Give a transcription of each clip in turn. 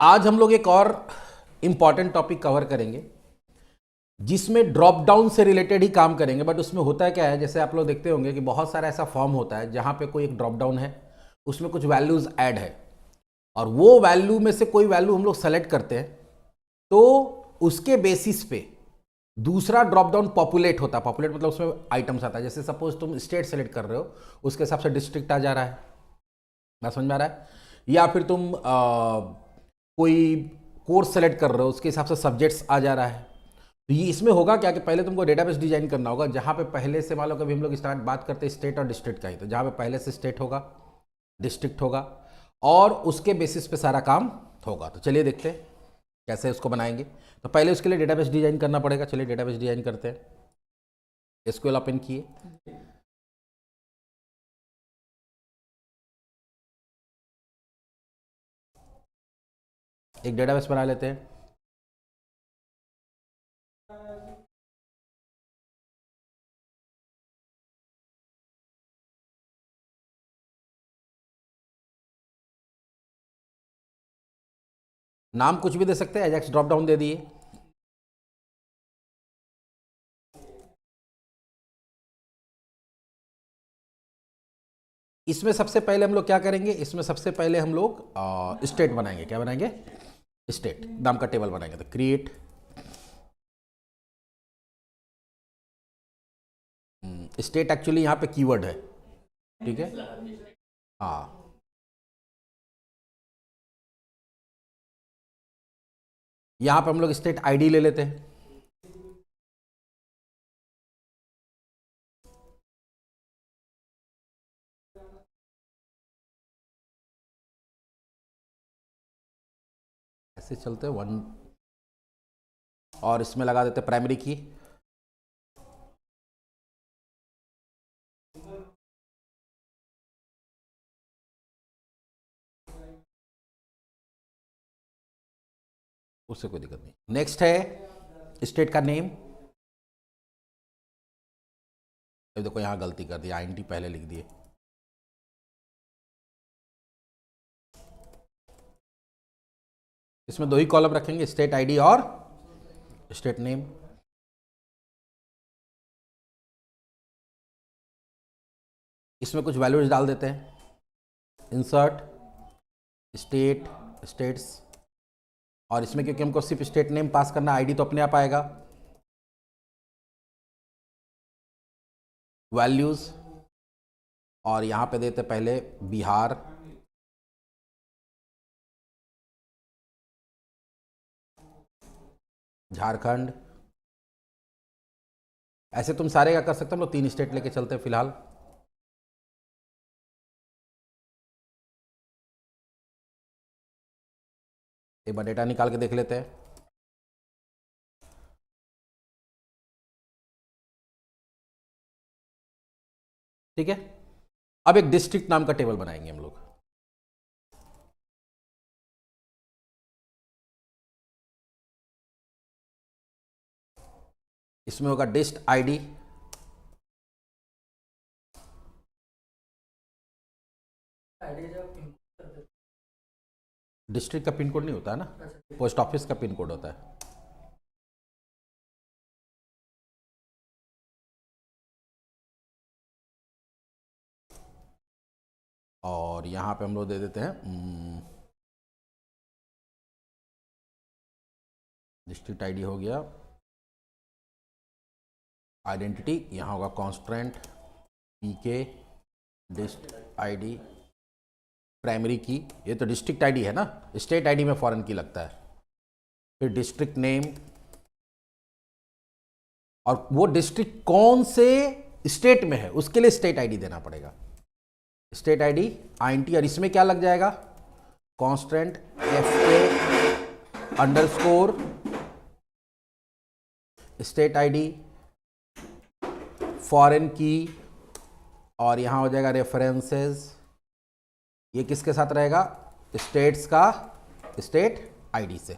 आज हम लोग एक और इंपॉर्टेंट टॉपिक कवर करेंगे जिसमें ड्रॉप डाउन से रिलेटेड ही काम करेंगे। बट उसमें होता क्या है, जैसे आप लोग देखते होंगे कि बहुत सारा ऐसा फॉर्म होता है जहां पे कोई एक ड्रॉप डाउन है, उसमें कुछ वैल्यूज ऐड है और वो वैल्यू में से कोई वैल्यू हम लोग सेलेक्ट करते हैं तो उसके बेसिस पे दूसरा ड्रॉप डाउन पॉपुलेट होता है। पॉपुलेट मतलब उसमें आइटम्स आता है। जैसे सपोज तुम स्टेट सेलेक्ट कर रहे हो, उसके हिसाब से डिस्ट्रिक्ट आ जा रहा है, बात समझ में आ रहा है। या फिर तुम कोई कोर्स सेलेक्ट कर रहे हो, उसके हिसाब से सब्जेक्ट्स आ जा रहा है। तो ये इसमें होगा क्या कि पहले तुमको डेटाबेस डिजाइन करना होगा जहां पे पहले से, मान लो कभी हम लोग स्टार्ट बात करते हैं स्टेट और डिस्ट्रिक्ट का ही, तो जहां पे पहले से स्टेट होगा, डिस्ट्रिक्ट होगा और उसके बेसिस पे सारा काम होगा। तो चलिए देखते हैं कैसे उसको बनाएंगे। तो पहले उसके लिए डेटाबेस डिजाइन करना पड़ेगा। चलिए डेटाबेस डिजाइन करते हैं। एसक्यूएल ओपन किए, एक डेटाबेस बना लेते हैं। नाम कुछ भी दे सकते हैं, एजेक्स ड्रॉप डाउन दे दिए। इसमें सबसे पहले हम लोग क्या करेंगे, इसमें सबसे पहले हम लोग स्टेट बनाएंगे। क्या बनाएंगे? स्टेट नाम का टेबल बनाएंगे। तो क्रिएट स्टेट, एक्चुअली यहाँ पे कीवर्ड है, ठीक है। हाँ, यहाँ पे हम लोग स्टेट आईडी ले लेते हैं। ऐसे चलते हैं वन, और इसमें लगा देते हैं प्राइमरी की। उससे कोई दिक्कत नहीं। नेक्स्ट है स्टेट का नेम। देखो यहाँ गलती कर दी, आईएनटी पहले लिख दिए। इसमें दो ही कॉलम रखेंगे, स्टेट आईडी और स्टेट नेम। इसमें कुछ वैल्यूज डाल देते हैं। इंसर्ट स्टेट स्टेट्स, और इसमें क्योंकि हमको सिर्फ स्टेट नेम पास करना, आईडी तो अपने आप आएगा। वैल्यूज, और यहां पे देते पहले बिहार, झारखंड। ऐसे तुम सारे क्या कर सकते हो, हम लोग 3 स्टेट लेके चलते हैं फिलहाल। एक बार डेटा निकाल के देख लेते हैं। ठीक है, अब एक डिस्ट्रिक्ट नाम का टेबल बनाएंगे हम लोग। इसमें होगा डिस्ट आईडी, डिस्ट्रिक्ट का पिन कोड नहीं होता है ना, पोस्ट ऑफिस का पिन कोड होता है। और यहां पे हम लोग दे देते हैं डिस्ट्रिक्ट आईडी हो गया। आइडेंटिटी यहाँ होगा कॉन्स्टेंट पीके डिस्ट आईडी। प्राइमरी की, ये तो डिस्ट्रिक्ट आईडी है ना, स्टेट आईडी में फॉरेन की लगता है। फिर डिस्ट्रिक्ट नेम, और वो डिस्ट्रिक्ट कौन से स्टेट में है उसके लिए स्टेट आईडी देना पड़ेगा। स्टेट आईडी आईएनटी, और इसमें क्या लग जाएगा, constant एफके underscore state ID foreign की, और यहां हो जाएगा रेफरेंसेस। ये किसके साथ रहेगा, स्टेट्स का स्टेट आईडी से।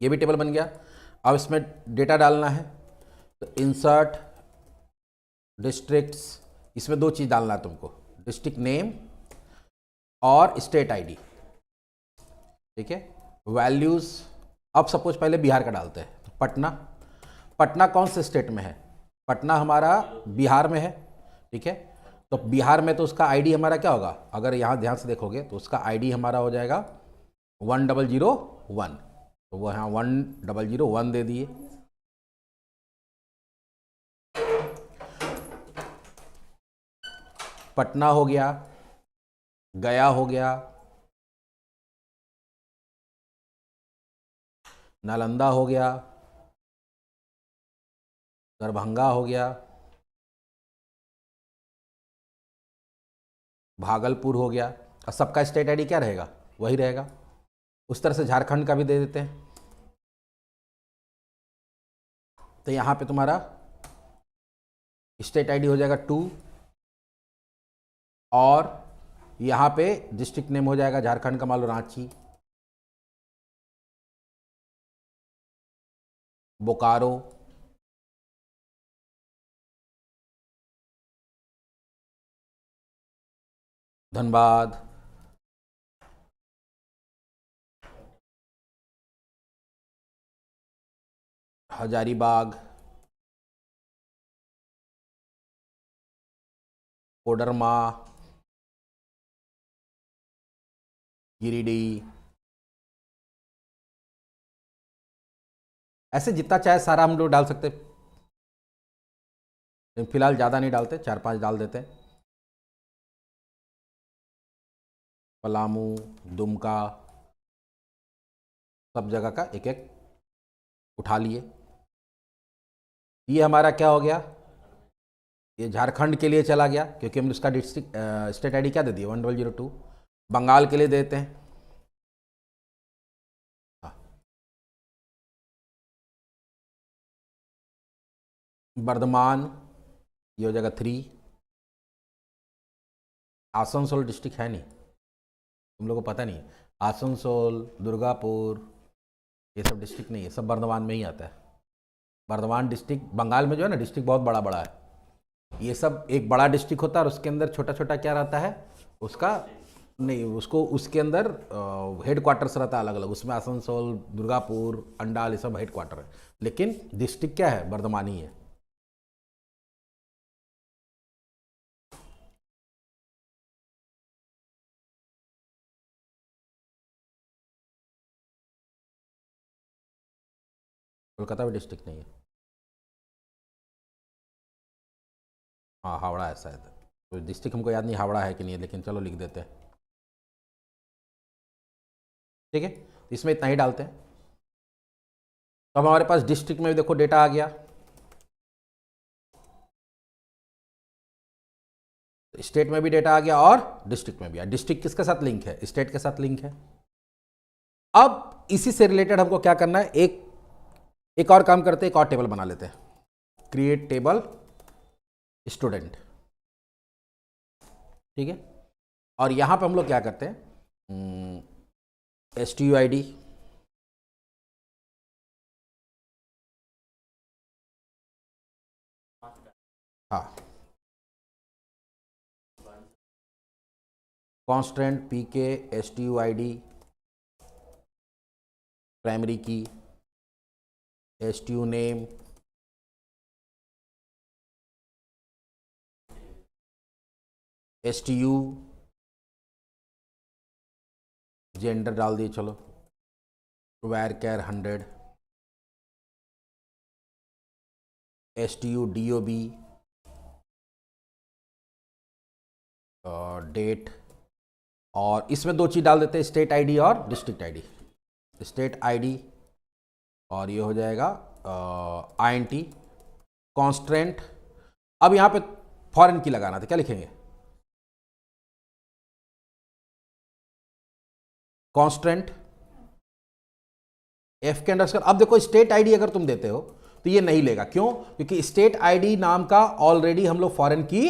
ये भी टेबल बन गया। अब इसमें डेटा डालना है, तो इंसर्ट डिस्ट्रिक्ट्स, इसमें 2 चीज डालना है तुमको, डिस्ट्रिक्ट नेम और स्टेट आईडी, ठीक है। वैल्यूज, अब सपोज पहले बिहार का डालते हैं, तो पटना, पटना कौन से स्टेट में है? पटना हमारा बिहार में है, ठीक है। तो बिहार में तो उसका आईडी हमारा क्या होगा? अगर यहाँ ध्यान से देखोगे तो उसका आईडी हमारा हो जाएगा 1001, तो वो यहाँ 1001 दे दिए। पटना हो गया, गया हो गया, नालंदा हो गया, दरभंगा हो गया, भागलपुर हो गया। और सबका स्टेट आईडी क्या रहेगा? वही रहेगा। उस तरह से झारखंड का भी दे देते हैं। तो यहाँ पे तुम्हारा स्टेट आईडी हो जाएगा 2, और यहाँ पे डिस्ट्रिक्ट नेम हो जाएगा झारखंड का, मान लो रांची, बोकारो, धनबाद, हजारीबाग, कोडरमा, गिरिडीह, ऐसे जितना चाहे सारा हम लोग डाल सकते, फिलहाल ज़्यादा नहीं डालते, 4-5 डाल देते हैं। पलामू, दुमका, सब जगह का एक एक उठा लिए। ये हमारा क्या हो गया? ये झारखंड के लिए चला गया, क्योंकि हमने उसका डिस्ट्रिक्ट स्टेट आईडी क्या दे दिया? 1002। बंगाल के लिए देते हैं, बर्धमान, ये हो जाएगा 3। आसनसोल डिस्ट्रिक्ट है नहीं, तुम लोगों को पता नहीं है। आसनसोल, दुर्गापुर, ये सब डिस्ट्रिक्ट नहीं है, सब बर्धमान में ही आता है। बर्धमान डिस्ट्रिक्ट बंगाल में जो है ना, डिस्ट्रिक्ट बहुत बड़ा बड़ा है। ये सब एक बड़ा डिस्ट्रिक्ट होता है और उसके अंदर छोटा छोटा क्या रहता है उसका, नहीं उसको उसके अंदर हेड क्वार्टर्स रहता है अलग अलग। उसमें आसनसोल, दुर्गापुर, अंडाल, ये सब हेड क्वार्टर है, लेकिन डिस्ट्रिक्ट क्या है? बर्धमान ही है। कोलकाता भी डिस्ट्रिक्ट नहीं है। हाँ, हावड़ा ऐसा है, तो डिस्ट्रिक्ट हमको याद नहीं हावड़ा है कि नहीं है, लेकिन चलो लिख देते हैं, ठीक है। इसमें इतना ही डालते हैं। तो अब हमारे पास डिस्ट्रिक्ट में भी देखो डेटा आ गया, स्टेट में भी डेटा आ गया और डिस्ट्रिक्ट में भी आया। डिस्ट्रिक्ट किसके साथ लिंक है? स्टेट के साथ लिंक है। अब इसी से रिलेटेड हमको क्या करना है, एक और काम करते हैं, एक और टेबल बना लेते हैं, क्रिएट टेबल स्टूडेंट, ठीक है। और यहां पे हम लोग क्या करते हैं, STUID, हाँ, कांस्टेंट PK STUID, प्राइमरी की STU नेम, STU जेंडर डाल दिए, चलो varchar 100, STU DOB, डेट, और इसमें 2 चीज़ डाल देते हैं, स्टेट आईडी और डिस्ट्रिक्ट आईडी। स्टेट आईडी और ये हो जाएगा INT कांस्टेंट। अब यहाँ पे फॉरेन की लगाना था, क्या लिखेंगे? कांस्टेंट F के अंडरस्कोर। अब देखो स्टेट आईडी अगर तुम देते हो तो ये नहीं लेगा, क्यों? क्योंकि स्टेट आईडी नाम का ऑलरेडी हम लोग फॉरेन की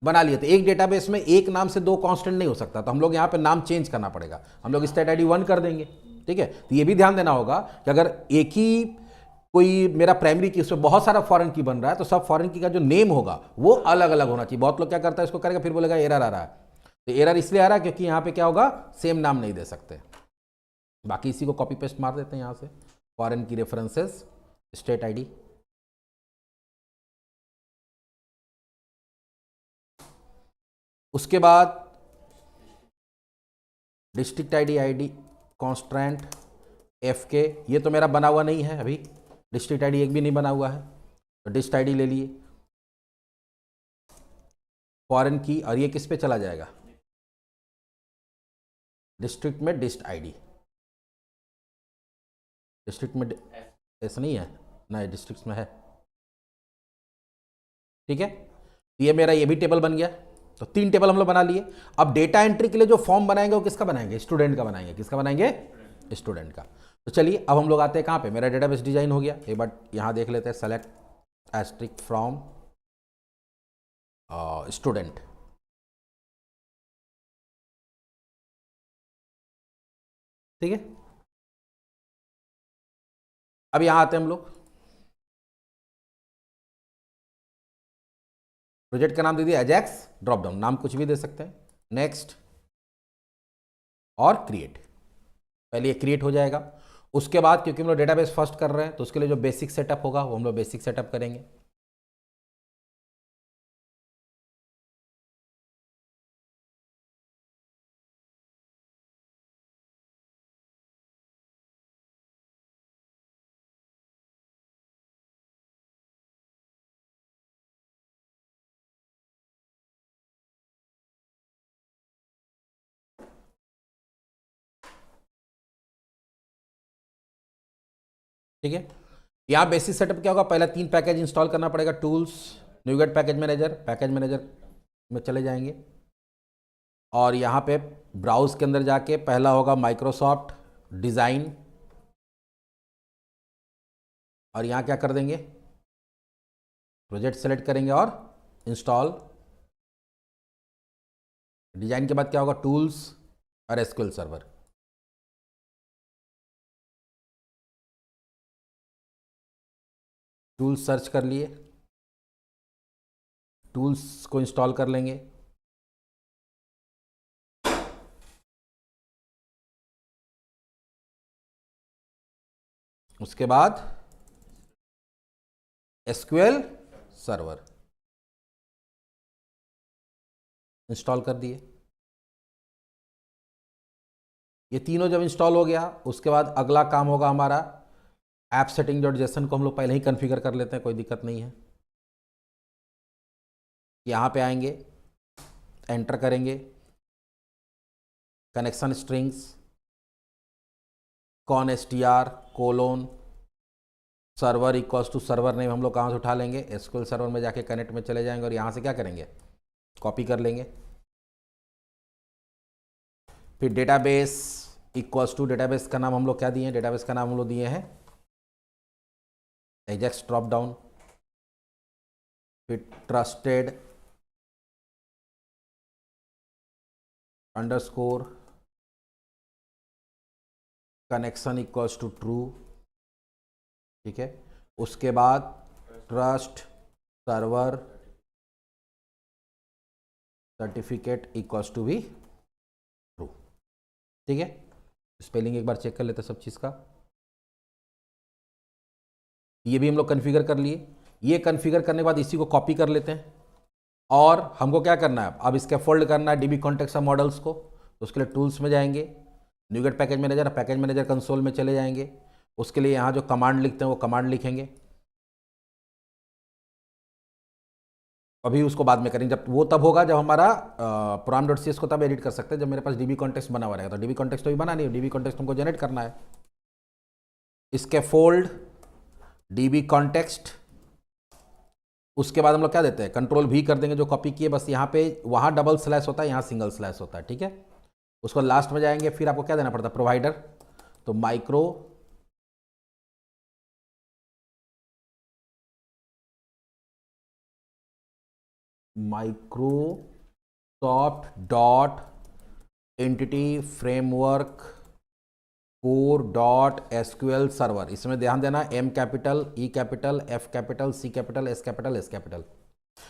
बना लिए थे। एक डेटाबेस में एक नाम से 2 कांस्टेंट नहीं हो सकता, तो हम लोग यहाँ पे नाम चेंज करना पड़ेगा, हम लोग स्टेट आईडी 1 कर देंगे, ठीक है। तो ये भी ध्यान देना होगा कि अगर एक ही कोई मेरा प्राइमरी की उसमें बहुत सारा फॉरेन की बन रहा है, तो सब फॉरेन की का जो नेम होगा वो अलग अलग होना चाहिए। बहुत लोग क्या करता है, इसको करेगा फिर बोलेगा एरर आ रहा है। तो एरर इसलिए आ रहा है क्योंकि यहाँ पे क्या होगा, सेम नाम नहीं दे सकते। बाकी इसी को कॉपी पेस्ट मार देते हैं यहाँ से, फॉरेन की रेफरेंसेस, स्टेट आईडी, उसके बाद डिस्ट्रिक्ट आईडी कॉन्स्टेंट FK, ये तो मेरा बना हुआ नहीं है अभी, डिस्ट्रिक्ट आईडी एक भी नहीं बना हुआ है, तो डिस्ट आईडी ले लिए फॉरेन की, और ये किस पे चला जाएगा, डिस्ट्रिक्ट में डिस्ट आईडी, डिस्ट्रिक्ट में ऐसा नहीं है ना, डिस्ट्रिक्ट में है, ठीक है। ये मेरा ये भी टेबल बन गया, तो 3 टेबल हम लोग बना लिए। अब डेटा एंट्री के लिए जो फॉर्म बनाएंगे वो किसका बनाएंगे, स्टूडेंट का बनाएंगे। किसका बनाएंगे, स्टूडेंट का। तो चलिए अब हम लोग आते हैं कहाँ पे, मेरा डेटाबेस डिजाइन हो गया, एक बार यहाँ देख लेते हैं, सेलेक्ट एस्ट्रिक फ्रॉम स्टूडेंट, ठीक है। अब यहाँ आते हैं हम लोग, प्रोजेक्ट का नाम दे दिया एजेक्स ड्रॉप डाउन, नाम कुछ भी दे सकते हैं, नेक्स्ट और क्रिएट, पहले ये क्रिएट हो जाएगा। उसके बाद क्योंकि हम लोग डेटाबेस फर्स्ट कर रहे हैं तो उसके लिए जो बेसिक सेटअप होगा वो हम लोग बेसिक सेटअप करेंगे। ठीक है, यहाँ बेसिक सेटअप क्या होगा, पहला 3 पैकेज इंस्टॉल करना पड़ेगा, टूल्स, न्यूगेट पैकेज मैनेजर में चले जाएंगे, और यहाँ पे ब्राउज के अंदर जाके पहला होगा माइक्रोसॉफ्ट डिज़ाइन, और यहाँ क्या कर देंगे, प्रोजेक्ट सेलेक्ट करेंगे और इंस्टॉल। डिज़ाइन के बाद क्या होगा, टूल्स और एसक्यूएल सर्वर, टूल्स सर्च कर लिए, टूल्स को इंस्टॉल कर लेंगे, उसके बाद एसक्यूएल सर्वर इंस्टॉल कर दिए। ये तीनों जब इंस्टॉल हो गया उसके बाद अगला काम होगा हमारा ऐप सेटिंग डॉट जेसन को हम लोग पहले ही कॉन्फ़िगर कर लेते हैं, कोई दिक्कत नहीं है। यहाँ पे आएंगे, एंटर करेंगे, connection strings con str colon server equals to server name हम लोग कहाँ से उठा लेंगे, एसक्यूएल सर्वर में जाके कनेक्ट में चले जाएंगे और यहाँ से क्या करेंगे, कॉपी कर लेंगे। फिर डेटाबेस इक्वल्स टू, डेटाबेस का नाम हम लोग क्या दिए हैं, डेटाबेस का नाम हम लोग दिए हैं एजेक्स ड्रॉप डाउन, फिर trusted underscore connection equals to true, ठीक है। उसके बाद trust server certificate equals to भी ट्रू, ठीक है। स्पेलिंग एक बार चेक कर लेते हैं सब चीज़ का। ये भी हम लोग कॉन्फ़िगर कर लिए। ये कॉन्फ़िगर करने के बाद इसी को कॉपी कर लेते हैं और हमको क्या करना है, अब इसके फोल्ड करना है DB कॉन्टेक्स्ट मॉडल्स को, तो उसके लिए टूल्स में जाएंगे, न्यूगेट पैकेज मैनेजर कंसोल में चले जाएंगे। उसके लिए यहाँ जो कमांड लिखते हैं वो कमांड लिखेंगे, अभी उसको बाद में करेंगे, जब वो तब होगा जब हमारा program.cs को तब एडिट कर सकते हैं जब मेरे पास DB कॉन्टेक्स्ट बना हुआ रहेगा। तो DB कॉन्टेक्स्ट तो भी बना नहीं है, DB कॉन्टेक्स्ट हमको जनरेट करना है। इसके फोल्ड DB कॉन्टेक्स्ट, उसके बाद हम लोग क्या देते हैं, Ctrl+V कर देंगे जो कॉपी किए, बस यहाँ पे, वहाँ डबल स्लैश होता है, यहाँ सिंगल स्लैश होता है, ठीक है। उसको लास्ट में जाएंगे, फिर आपको क्या देना पड़ता है, प्रोवाइडर, तो Microsoft dot entity framework core dot SQL server, इसमें ध्यान देना M capital, E capital, F capital, C capital, S capital, S capital.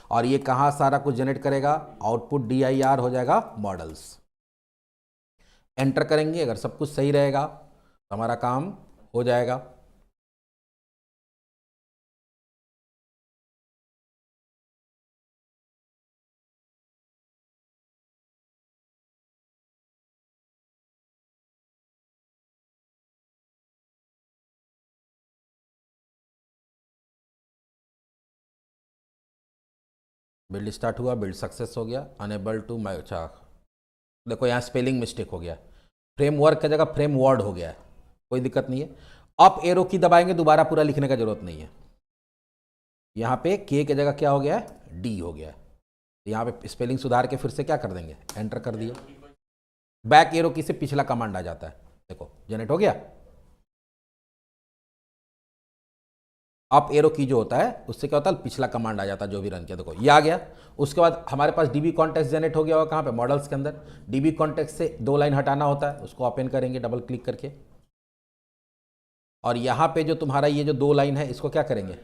और ये कहाँ सारा कुछ जनरेट करेगा, आउटपुट DIR हो जाएगा मॉडल्स। एंटर करेंगे, अगर सब कुछ सही रहेगा तो हमारा काम हो जाएगा। बिल्ड स्टार्ट हुआ, बिल्ड सक्सेस हो गया, अनेबल टू माई, अच्छा देखो यहाँ स्पेलिंग मिस्टेक हो गया, फ्रेमवर्क की जगह फ्रेम वर्ड हो गया है, कोई दिक्कत नहीं है। अप एरो की दबाएंगे, दोबारा पूरा लिखने का जरूरत नहीं है। यहाँ पे के की जगह क्या हो गया है, डी हो गया है। यहाँ पे स्पेलिंग सुधार के फिर से क्या कर देंगे, एंटर कर दिए। बैक एरो की से पिछला कमांड आ जाता है, देखो जनरेट हो गया। अप एरो की जो होता है उससे क्या होता है, पिछला कमांड आ जाता है जो भी रन किया, देखो ये आ गया। उसके बाद हमारे पास डीबी कॉन्टेक्स्ट जनरेट हो गया होगा, कहाँ पे, मॉडल्स के अंदर। डीबी कॉन्टेक्स्ट से 2 लाइन हटाना होता है, उसको ओपन करेंगे डबल क्लिक करके, और यहाँ पे जो तुम्हारा ये जो 2 लाइन है इसको क्या करेंगे,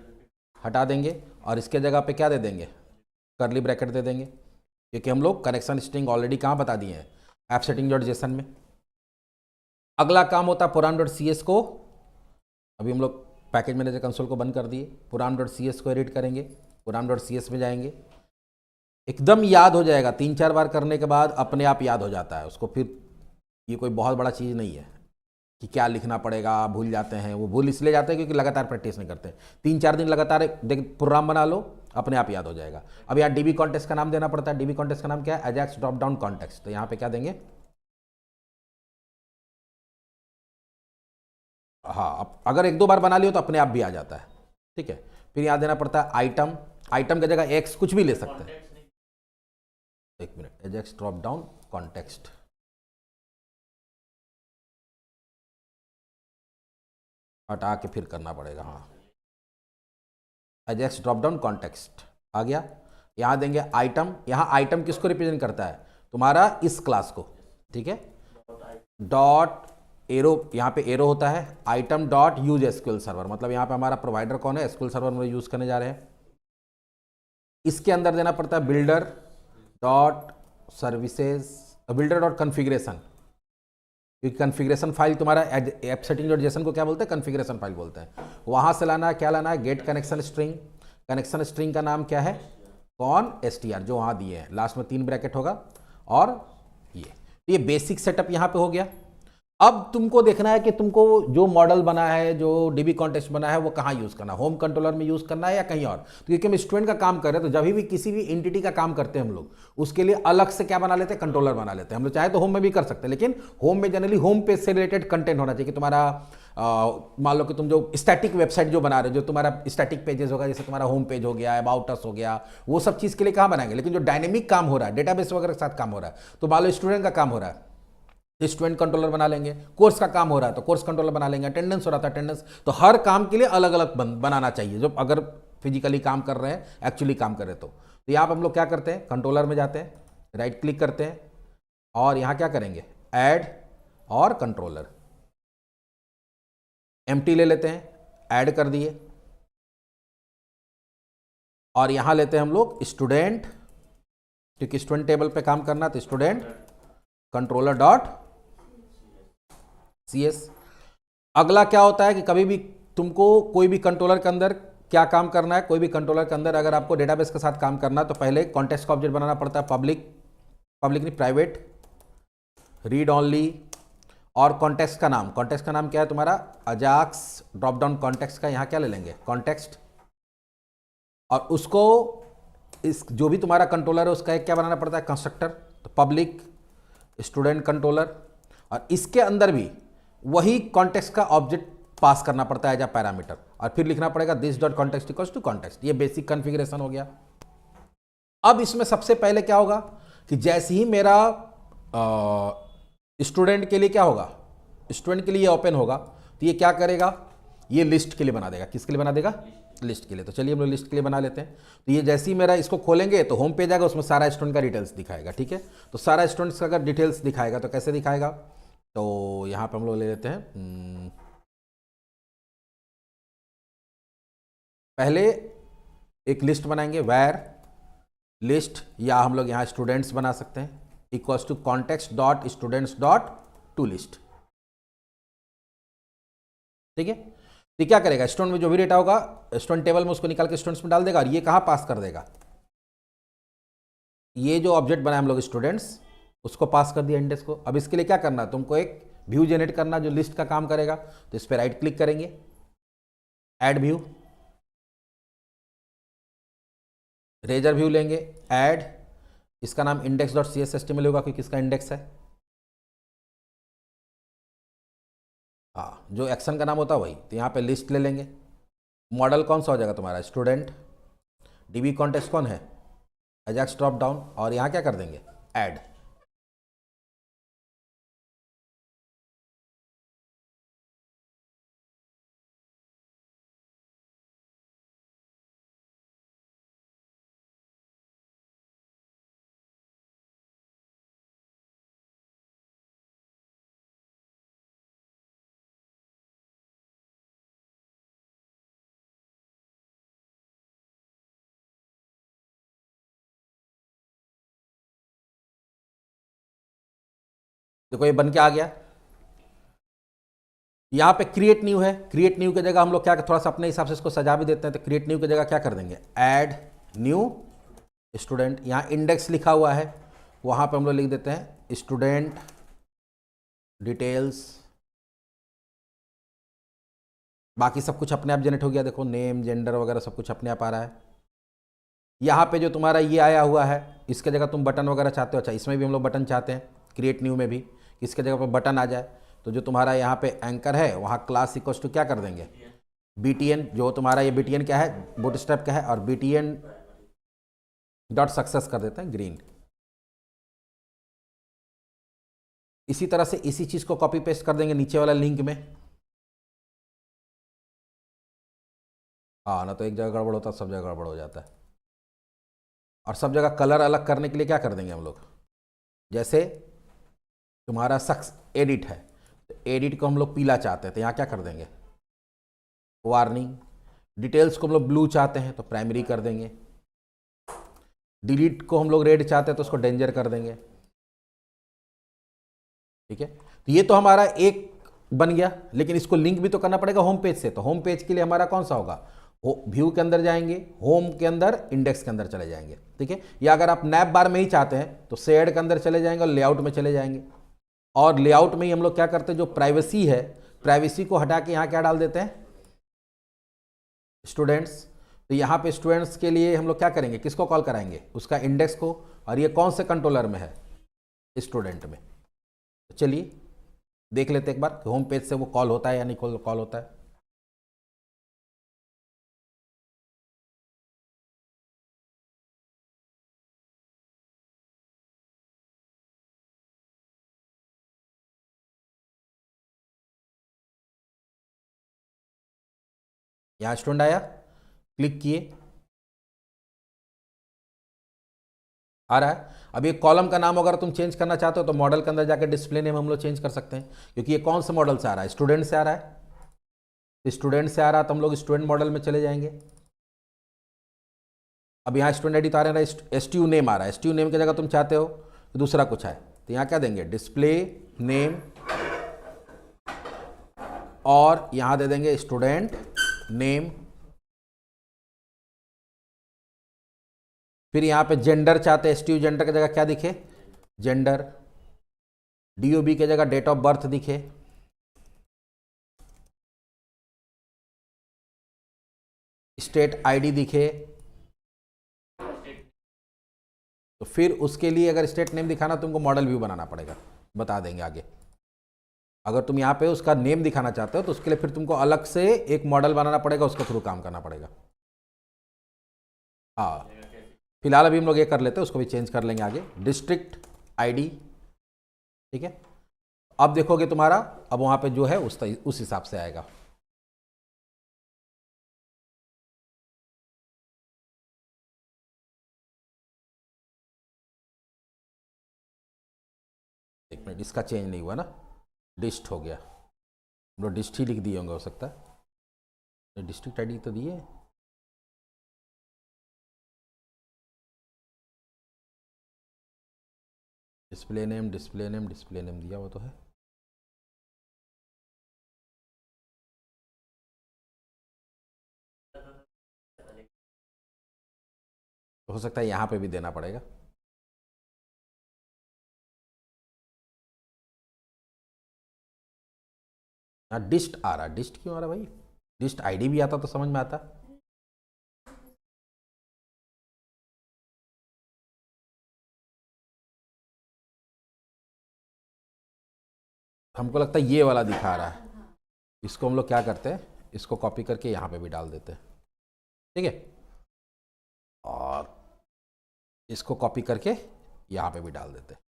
हटा देंगे, और इसके जगह पे क्या दे देंगे, कर्ली ब्रैकेट दे देंगे, क्योंकि हम लोग कनेक्शन स्ट्रिंग ऑलरेडी कहाँ बता दिए हैं, ऐप सेटिंग डॉट जेसन में। अगला काम होता है puram.cs को, अभी हम लोग पैकेज मैनेजर कंसोल को बंद कर दिए, puram.cs को एडिट करेंगे, puram.cs में जाएंगे, एकदम याद हो जाएगा, 3-4 बार करने के बाद अपने आप याद हो जाता है उसको, फिर ये कोई बहुत बड़ा चीज़ नहीं है कि क्या लिखना पड़ेगा, भूल जाते हैं, वो भूल इसलिए जाते हैं क्योंकि लगातार प्रैक्टिस नहीं करते। 3-4 दिन लगातार प्रोग्राम बना लो, अपने आप याद हो जाएगा। अब यहाँ डीबी कॉन्टेक्स्ट का नाम देना पड़ता है, डीबी कॉन्टेक्स्ट का नाम क्या है, अजैक्स ड्रॉप डाउन कॉन्टेक्स्ट, तो यहाँ पे क्या देंगे, हाँ, अब अगर 1-2 बार बना लियो तो अपने आप भी आ जाता है, ठीक है। फिर यहाँ देना पड़ता है आइटम, आइटम की जगह एक्स कुछ भी ले सकते हैं, 1 minute, Ajax drop down context, हटा के फिर करना पड़ेगा, हाँ, अजैक्स ड्रॉप डाउन कॉन्टेक्स्ट आ गया। यहाँ देंगे आइटम, यहाँ आइटम किसको रिप्रेजेंट करता है, तुम्हारा इस क्लास को, ठीक है। डॉट एरो, यहाँ पे एरो होता है, item dot use SQL server, मतलब यहाँ पे हमारा प्रोवाइडर कौन है, एसक्यूएल सर्वर में यूज करने जा रहे हैं। इसके अंदर देना पड़ता है builder dot services, builder dot configuration, क्योंकि कन्फिग्रेशन फाइल तुम्हारा ऐप सेटिंग डॉट जेसन को क्या बोलते हैं, कन्फिग्रेशन फाइल बोलते हैं। वहाँ से लाना है, क्या लाना है, get connection string, connection string का नाम क्या है, कौन str, जो वहाँ दिए हैं, लास्ट में 3 ब्रैकेट होगा, और ये बेसिक सेटअप यहाँ पे हो गया। अब तुमको देखना है कि तुमको जो मॉडल बना है, जो डीबी कॉन्टेक्स्ट बना है, वो कहाँ यूज़ करना है, होम कंट्रोलर में यूज़ करना है या कहीं और। तो क्योंकि हम स्टूडेंट का काम कर रहे हैं, तो जब भी किसी भी एंटिटी का काम करते हैं हम लोग, उसके लिए अलग से क्या बना लेते हैं, कंट्रोलर बना लेते हैं। हम लोग चाहे तो होम में भी कर सकते हैं, लेकिन होम में जनरली होम पेज से रिलेटेड कंटेंट होना चाहिए कि तुम्हारा मान लो कि तुम जो स्टैटिक वेबसाइट जो बना रहे हो, जो तुम्हारा स्टैटिक पेजेस होगा, जैसे तुम्हारा होम पेज हो गया, अबाउट अस हो गया, वो सब चीज़ के लिए कहाँ बनाएंगे। लेकिन जो डायनेमिक काम हो रहा है, डेटाबेस वगैरह के साथ काम हो रहा है, तो मान लो स्टूडेंट का काम हो रहा है, स्टूडेंट कंट्रोलर बना लेंगे, कोर्स का काम हो रहा है तो कोर्स कंट्रोलर बना लेंगे, अटेंडेंस हो रहा था अटेंडेंस, तो हर काम के लिए अलग अलग बनाना चाहिए, जो अगर फिजिकली काम कर रहे हैं, एक्चुअली काम कर रहे हैं। तो यहाँ पर हम लोग क्या करते हैं, कंट्रोलर में जाते हैं, राइट क्लिक करते हैं, और यहाँ क्या करेंगे, ऐड और कंट्रोलर, एम्प्टी ले लेते हैं, ऐड कर दिए, और यहाँ लेते हैं हम लोग स्टूडेंट, क्योंकि स्टूडेंट टेबल पे काम करना, तो स्टूडेंट कंट्रोलर डॉट CS। अगला क्या होता है कि कभी भी तुमको कोई भी कंट्रोलर के अंदर क्या काम करना है, कोई भी कंट्रोलर के अंदर अगर आपको डेटाबेस के साथ काम करना है, तो पहले कॉन्टेक्स्ट का ऑब्जेक्ट बनाना पड़ता है, पब्लिक नहीं, प्राइवेट, रीड ऑनली, और कॉन्टेक्स्ट का नाम क्या है तुम्हारा, अजाक्स ड्रॉप डाउन कॉन्टेक्स्ट का, यहाँ क्या ले लेंगे, कॉन्टेक्स्ट, और उसको इस जो भी तुम्हारा कंट्रोलर है उसका एक क्या बनाना पड़ता है, कंस्ट्रक्टर, तो पब्लिक स्टूडेंट कंट्रोलर, और इसके अंदर भी वही कॉन्टेक्स्ट का ऑब्जेक्ट पास करना पड़ता है एज अ पैरामीटर, और फिर लिखना पड़ेगा this dot context equals to context. ये बेसिक कॉन्फ़िगरेशन हो गया। अब इसमें सबसे पहले क्या होगा कि जैसे ही मेरा स्टूडेंट के लिए क्या होगा, स्टूडेंट के लिए ओपन होगा, तो ये क्या करेगा, ये लिस्ट के लिए बना देगा। किसके लिए बना देगा, लिस्ट के लिए। तो चलिए हम लोग लिस्ट के लिए बना लेते हैं। तो ये जैसे ही मेरा इसको खोलेंगे तो होम पेज आएगा, उसमें सारा स्टूडेंट का डिटेल्स दिखाएगा, ठीक है। तो सारा स्टूडेंट्स का अगर डिटेल्स दिखाएगा तो कैसे दिखाएगा, तो यहाँ पे हम लोग ले लेते हैं, पहले एक लिस्ट बनाएंगे, where लिस्ट, या हम लोग यहाँ स्टूडेंट्स बना सकते हैं, equals to context dot students dot to list. ठीक है, तो क्या करेगा, स्टूडेंट में जो भी डेटा होगा स्टूडेंट टेबल में उसको निकाल के स्टूडेंट्स में डाल देगा, और ये कहाँ पास कर देगा, ये जो ऑब्जेक्ट बनाया हम लोग स्टूडेंट्स, उसको पास कर दिया इंडेक्स को। अब इसके लिए क्या करना है, तुमको एक व्यू जनरेट करना जो लिस्ट का काम करेगा, तो इस पर राइट क्लिक करेंगे, ऐड व्यू, रेजर व्यू लेंगे, ऐड, इसका नाम index dot C S S T में होगा क्योंकि इसका इंडेक्स है। हाँ, जो एक्शन का नाम होता है वही, तो यहाँ पे लिस्ट ले लेंगे। मॉडल कौन सा हो जाएगा तुम्हारा, स्टूडेंट। डीबी कॉन्टेक्स्ट कौन है, अजैक्स ड्रॉप डाउन, और यहाँ क्या कर देंगे, ऐड। देखो ये बन के आ गया। यहाँ पे क्रिएट न्यू है, क्रिएट न्यू की जगह हम लोग क्या, थोड़ा सा अपने हिसाब से इसको सजा भी देते हैं, तो क्रिएट न्यू की जगह क्या कर देंगे, ऐड न्यू स्टूडेंट। यहाँ इंडेक्स लिखा हुआ है, वहाँ पे हम लोग लिख देते हैं स्टूडेंट डिटेल्स। बाकी सब कुछ अपने आप जनरेट हो गया, देखो नेम जेंडर वगैरह सब कुछ अपने आप आ रहा है। यहाँ पे जो तुम्हारा ये आया हुआ है, इसके जगह तुम बटन वगैरह चाहते हो, अच्छा इसमें भी हम लोग बटन चाहते हैं, क्रिएट न्यू में भी इसके जगह पर बटन आ जाए, तो जो तुम्हारा यहाँ पे एंकर है वहाँ क्लास इक्वल्स टू क्या कर देंगे, BTN, जो तुम्हारा ये BTN क्या है, बूटस्ट्रैप का है, और BTN डॉट सक्सेस कर देते हैं ग्रीन। इसी तरह से इसी चीज़ को कॉपी पेस्ट कर देंगे नीचे वाला लिंक में। हाँ ना, तो एक जगह गड़बड़ होता है, सब जगह गड़बड़ हो जाता है। और सब जगह कलर अलग करने के लिए क्या कर देंगे हम लोग, जैसे तुम्हारा शख्स एडिट है, तो एडिट को हम लोग पीला चाहते हैं, तो यहाँ क्या कर देंगे, वार्निंग। डिटेल्स को हम लोग ब्लू चाहते हैं तो प्राइमरी कर देंगे। डिलीट को हम लोग रेड चाहते हैं तो उसको डेंजर कर देंगे। ठीक है, तो ये तो हमारा एक बन गया, लेकिन इसको लिंक भी तो करना पड़ेगा होम पेज से। तो होम पेज के लिए हमारा कौन सा होगा, व्यू के अंदर जाएंगे, होम के अंदर इंडेक्स के अंदर चले जाएंगे। ठीक है, या अगर आप नैप बार में ही चाहते हैं तो शेड के अंदर चले जाएंगे और लेआउट में चले जाएंगे। और लेआउट में ही हम लोग क्या करते हैं, जो प्राइवेसी है, प्राइवेसी को हटा के यहाँ क्या डाल देते हैं, स्टूडेंट्स। तो यहाँ पे स्टूडेंट्स के लिए हम लोग क्या करेंगे, किसको कॉल कराएंगे, उसका इंडेक्स को। और ये कौन से कंट्रोलर में है, स्टूडेंट में। तो चलिए देख लेते एक बार होम पेज से वो कॉल होता है या नहीं कॉल होता है। यहाँ स्टूडेंट आया, क्लिक किए, आ रहा है। अब ये कॉलम का नाम अगर तुम चेंज करना चाहते हो तो मॉडल के अंदर जाकर डिस्प्ले नेम हम लोग चेंज कर सकते हैं, क्योंकि ये कौन से मॉडल से आ रहा है, स्टूडेंट से आ रहा है। स्टूडेंट से आ रहा है तो हम लोग स्टूडेंट मॉडल में चले जाएंगे। अब यहाँ स्टूडेंट आईडी तो आ रहा है, STU नेम आ रहा है, STU नेम की जगह तुम चाहते हो तो दूसरा कुछ है, तो यहाँ क्या देंगे, डिस्प्ले नेम, और यहाँ दे देंगे स्टूडेंट नेम। फिर यहाँ पे जेंडर चाहते हैं, STU जेंडर की जगह क्या दिखे, जेंडर। DOB की जगह डेट ऑफ बर्थ दिखे। स्टेट ID दिखे। तो फिर उसके लिए अगर स्टेट नेम दिखाना तुमको मॉडल व्यू बनाना पड़ेगा, बता देंगे आगे। अगर तुम यहाँ पे उसका नेम दिखाना चाहते हो तो उसके लिए फिर तुमको अलग से एक मॉडल बनाना पड़ेगा, उसके थ्रू काम करना पड़ेगा। हाँ, फिलहाल अभी हम लोग ये कर लेते हैं, उसको भी चेंज कर लेंगे आगे, डिस्ट्रिक्ट ID। ठीक है, अब देखोगे तुम्हारा अब वहाँ पे जो है उस हिसाब से आएगा। एक मिनट, इसका चेंज नहीं हुआ ना, डिस्ट हो गया, हम लोग डिस्ट ही लिख दिए होंगे, हो सकता है। डिस्ट्रिक्ट ID तो दिए, display name display name display name दिया वो तो है। हो सकता है यहाँ पे भी देना पड़ेगा। डिस्ट आ रहा, डिस्ट क्यों आ रहा भाई? डिस्ट आईडी भी आता तो समझ में आता। हमको लगता है ये वाला दिखा रहा है। इसको हम लोग क्या करते हैं, इसको कॉपी करके यहाँ पे भी डाल देते हैं, ठीक है, और इसको कॉपी करके यहाँ पे भी डाल देते हैं।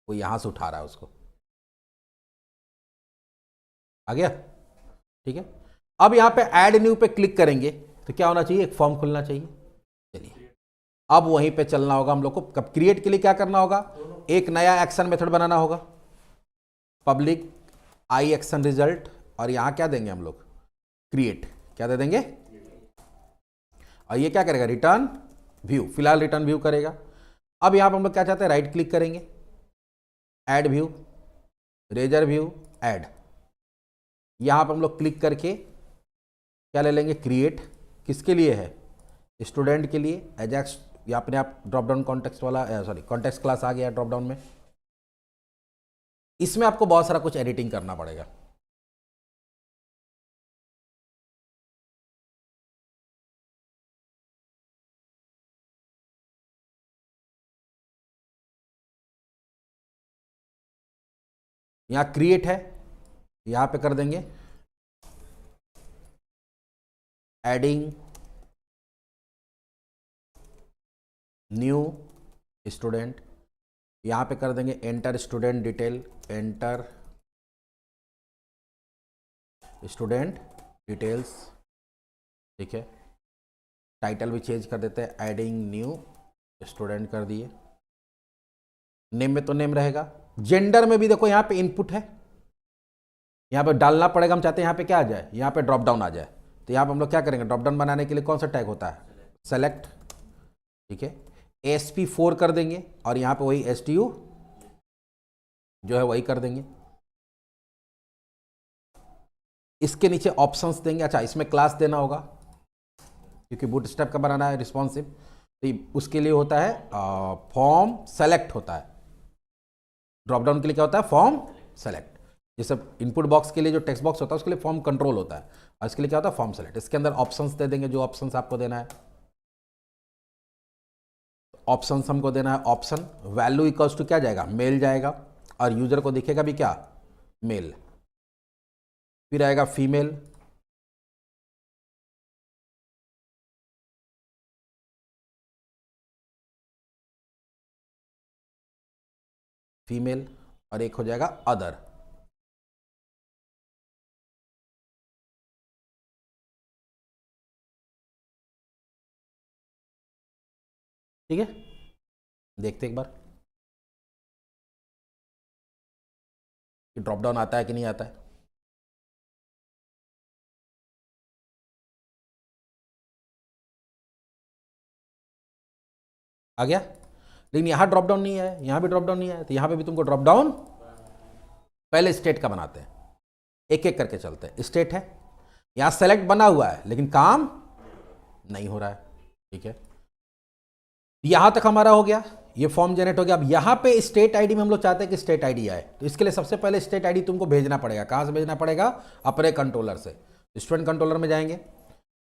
वो यहाँ से उठा रहा है उसको, आ गया, ठीक है। अब यहाँ पे ऐड न्यू पे क्लिक करेंगे तो क्या होना चाहिए, एक फॉर्म खुलना चाहिए। चलिए अब वहीं पे चलना होगा हम लोग को। कब क्रिएट के लिए क्या करना होगा, एक नया एक्शन मेथड बनाना होगा, पब्लिक आई एक्शन रिजल्ट, और यहां क्या देंगे हम लोग, क्रिएट, क्या दे देंगे, और ये क्या करेगा, रिटर्न व्यू, फिलहाल रिटर्न व्यू करेगा। अब यहां पर हम लोग क्या चाहते हैं, राइट क्लिक करेंगे, add view, razor view, add, यहां पर हम लोग क्लिक करके क्या ले लेंगे, क्रिएट, किसके लिए है, स्टूडेंट के लिए, एजेक्स, या अपने आप ड्रॉप डाउन कॉन्टेक्स्ट वाला, सॉरी कॉन्टेक्स्ट क्लास आ गया ड्रॉप डाउन में। इसमें आपको बहुत सारा कुछ एडिटिंग करना पड़ेगा। यहां क्रिएट है, यहां पे कर देंगे एडिंग न्यू स्टूडेंट, यहां पे कर देंगे enter student detail, enter student details, ठीक है। टाइटल भी चेंज कर देते हैं, एडिंग न्यू स्टूडेंट कर दिए। नेम में तो नेम रहेगा, जेंडर में भी देखो यहाँ पे इनपुट है, यहाँ पे डालना पड़ेगा। हम चाहते हैं यहाँ पे क्या आ जाए, यहाँ पे ड्रॉप डाउन आ जाए, तो यहाँ पे हम लोग क्या करेंगे, ड्रॉप डाउन बनाने के लिए कौन सा टैग होता है, सेलेक्ट, ठीक है, ASP4 कर देंगे, और यहाँ पे वही STU जो है वही कर देंगे। इसके नीचे ऑप्शंस देंगे। अच्छा, इसमें क्लास देना होगा क्योंकि बूटस्ट्रैप का बनाना है रिस्पॉन्सिव, तो उसके लिए होता है फॉर्म सेलेक्ट होता है। ड्रॉप डाउन के लिए क्या होता है, फॉर्म सेलेक्ट। जैसे इनपुट बॉक्स के लिए जो टेक्स्ट बॉक्स होता है उसके लिए फॉर्म कंट्रोल होता है, और इसके लिए क्या होता है, फॉर्म सेलेक्ट। इसके अंदर ऑप्शंस दे देंगे, जो ऑप्शंस आपको देना है। ऑप्शंस हमको देना है, ऑप्शन वैल्यू इक्वल्स टू क्या जाएगा, मेल जाएगा, और यूजर को दिखेगा भी क्या, मेल। फिर आएगा फीमेल, फीमेल, और एक हो जाएगा अदर। ठीक है, देखते एक बार कि ड्रॉप डाउन आता है कि नहीं आता है। आ गया, लेकिन यहां ड्रॉप डाउन नहीं है, यहां भी ड्रॉप डाउन नहीं है, तो यहां पे भी तुमको ड्रॉप डाउन पहले स्टेट का बनाते हैं, एक एक करके चलते हैं। स्टेट है, यहां सेलेक्ट बना हुआ है लेकिन काम नहीं हो रहा है, ठीक है। यहां तक हमारा हो गया, ये फॉर्म जनरेट हो गया। अब यहां पे स्टेट आईडी में हम लोग चाहते हैं कि स्टेट आईडी आए, तो इसके लिए सबसे पहले स्टेट आईडी तुमको भेजना पड़ेगा। कहां से भेजना पड़ेगा, अपने कंट्रोलर से। स्टूडेंट कंट्रोलर में जाएंगे,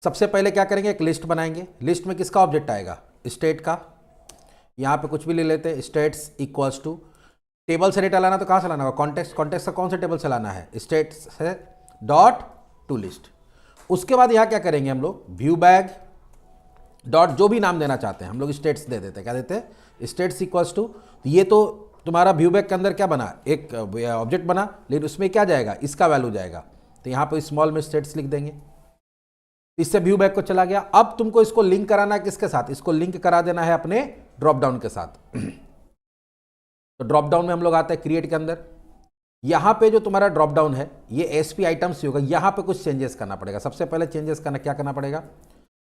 सबसे पहले क्या करेंगे, एक लिस्ट बनाएंगे। लिस्ट में किसका ऑब्जेक्ट आएगा, स्टेट का। यहां पे कुछ भी ले लेते हैं, स्टेट्स इक्वल्स टू, टेबल से डेटा लाना तो कहां से लाना होगा, कॉन्टेक्स्ट। कॉन्टेक्स्ट का कौन सा टेबल से लाना है, स्टेट से डॉट टू लिस्ट। उसके बाद यहां क्या करेंगे हम लोग, व्यू बैग डॉट जो भी नाम देना चाहते हैं हम लोग स्टेट्स दे देते हैं। क्या देते हैं, स्टेट्स इक्वल्स टू। ये तो तुम्हारा व्यू बैग के अंदर क्या बना, एक ऑब्जेक्ट बना, लेकिन उसमें क्या जाएगा, इसका वैल्यू जाएगा, तो यहाँ पे स्मॉल में स्टेट्स लिख देंगे। इससे व्यू बैग को चला गया। अब तुमको इसको लिंक कराना है किसके साथ, इसको लिंक करा देना है अपने ड्रॉप डाउन के साथ। तो ड्रॉप डाउन में हम लोग आते हैं क्रिएट के अंदर। यहां पे जो तुम्हारा ड्रॉप डाउन है ये SP आइटम्स होगा, यहां पे कुछ चेंजेस करना पड़ेगा। सबसे पहले चेंजेस करना क्या करना पड़ेगा,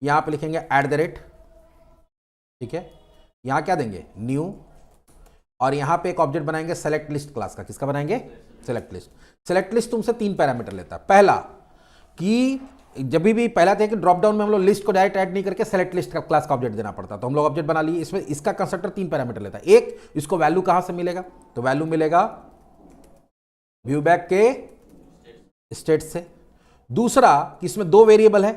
यहां पे लिखेंगे @, ठीक है। यहां क्या देंगे, न्यू, और यहां पे एक ऑब्जेक्ट बनाएंगे सेलेक्ट लिस्ट क्लास का। किसका बनाएंगे? Select list. सेलेक्ट लिस्ट तुमसे 3 पैरामीटर लेता है। पहला कि जब भी पहला था कि ड्रॉप डाउन में हम लोग लिस्ट को डायरेक्ट ऐड नहीं करके सेलेक्ट लिस्ट का क्लास का ऑब्जेक्ट देना पड़ता, तो हम लोग ऑब्जेक्ट बना लिए। इसमें इसका कंस्ट्रक्टर 3 पैरामीटर लेता है। एक, इसको वैल्यू कहां से मिलेगा? तो वैल्यू मिलेगा व्यू बैक के स्टेट से। दूसरा कि इसमें 2 वेरिएबल है,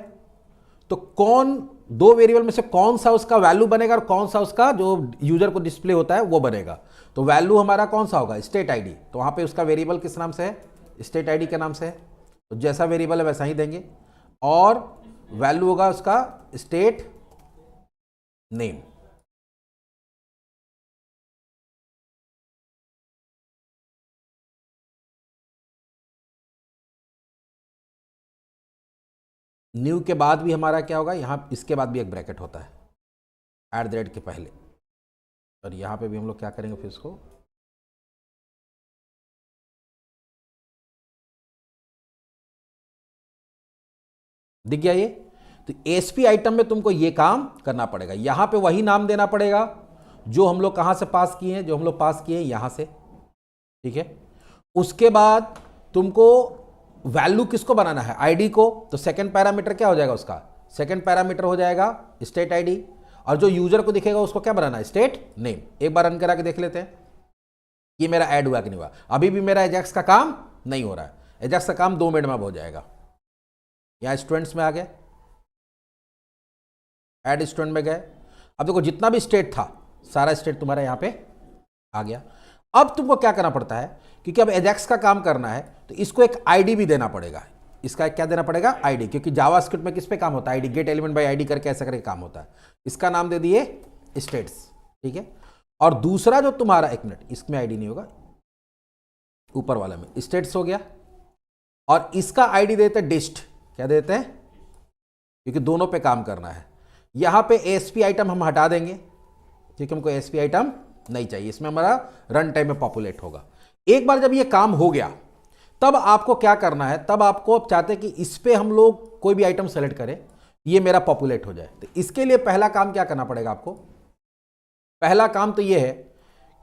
तो कौन 2 वेरिएबल में से कौन सा उसका वैल्यू बनेगा और कौन सा उसका जो यूजर को डिस्प्ले होता है वो बनेगा। तो वैल्यू हमारा कौन सा होगा? State ID. तो वहां पे उसका वेरिएबल किस नाम से है? स्टेट आईडी के नाम से है। तो जैसा वेरिएबल है वैसा ही देंगे, और वैल्यू होगा उसका स्टेट नेम। न्यू के बाद भी हमारा क्या होगा? यहां इसके बाद भी एक ब्रैकेट होता है @ के पहले, और यहां पे भी हम लोग क्या करेंगे फिर इसको दिख गया ये। तो एसपी आइटम में तुमको ये काम करना पड़ेगा। यहां पे वही नाम देना पड़ेगा जो हम लोग कहां से पास किए हैं, जो हम लोग पास किए हैं यहां से, ठीक है। उसके बाद तुमको वैल्यू किसको बनाना है? आईडी को। तो सेकंड पैरामीटर क्या हो जाएगा उसका? सेकंड पैरामीटर हो जाएगा स्टेट आईडी, और जो यूजर को दिखेगा उसको क्या बनाना है? State name. एक बार रन करा के देख लेते हैं कि मेरा ऐड हुआ कि नहीं हुआ। अभी भी मेरा एजेक्स का काम नहीं हो रहा है। एजेक्स का काम 2 मिनट में हो जाएगा। यहां स्टूडेंट्स में आ गए, ऐड स्टूडेंट में गए। अब देखो जितना भी स्टेट था सारा स्टेट तुम्हारा यहां पे आ गया। अब तुमको क्या करना पड़ता है, क्योंकि अब एजेक्स का काम करना है तो इसको एक आईडी भी देना पड़ेगा। इसका क्या देना पड़ेगा? आईडी, क्योंकि जावास्क्रिप्ट में किस पे काम होता है? ID, gate element by ID करके ऐसा करके काम होता है। इसका नाम दे दिए स्टेट्स, ठीक है। और दूसरा जो तुम्हारा, 1 मिनट, इसमें आईडी नहीं होगा, ऊपर वाला में स्टेट्स हो गया, और इसका आईडी देते हैं डिस्ट। क्या देते हैं? क्योंकि दोनों पे काम करना है। यहां पे एएसपी आइटम हम हटा देंगे क्योंकि हमको एएसपी आइटम नहीं चाहिए। इसमें हमारा रन टाइम में पॉपुलेट होगा। एक बार जब ये काम हो गया तब आपको क्या करना है? तब आपको चाहते हैं कि इस पे हम लोग कोई भी आइटम सेलेक्ट करें, ये मेरा पॉपुलेट हो जाए। तो इसके लिए पहला काम क्या करना पड़ेगा आपको? पहला काम तो ये है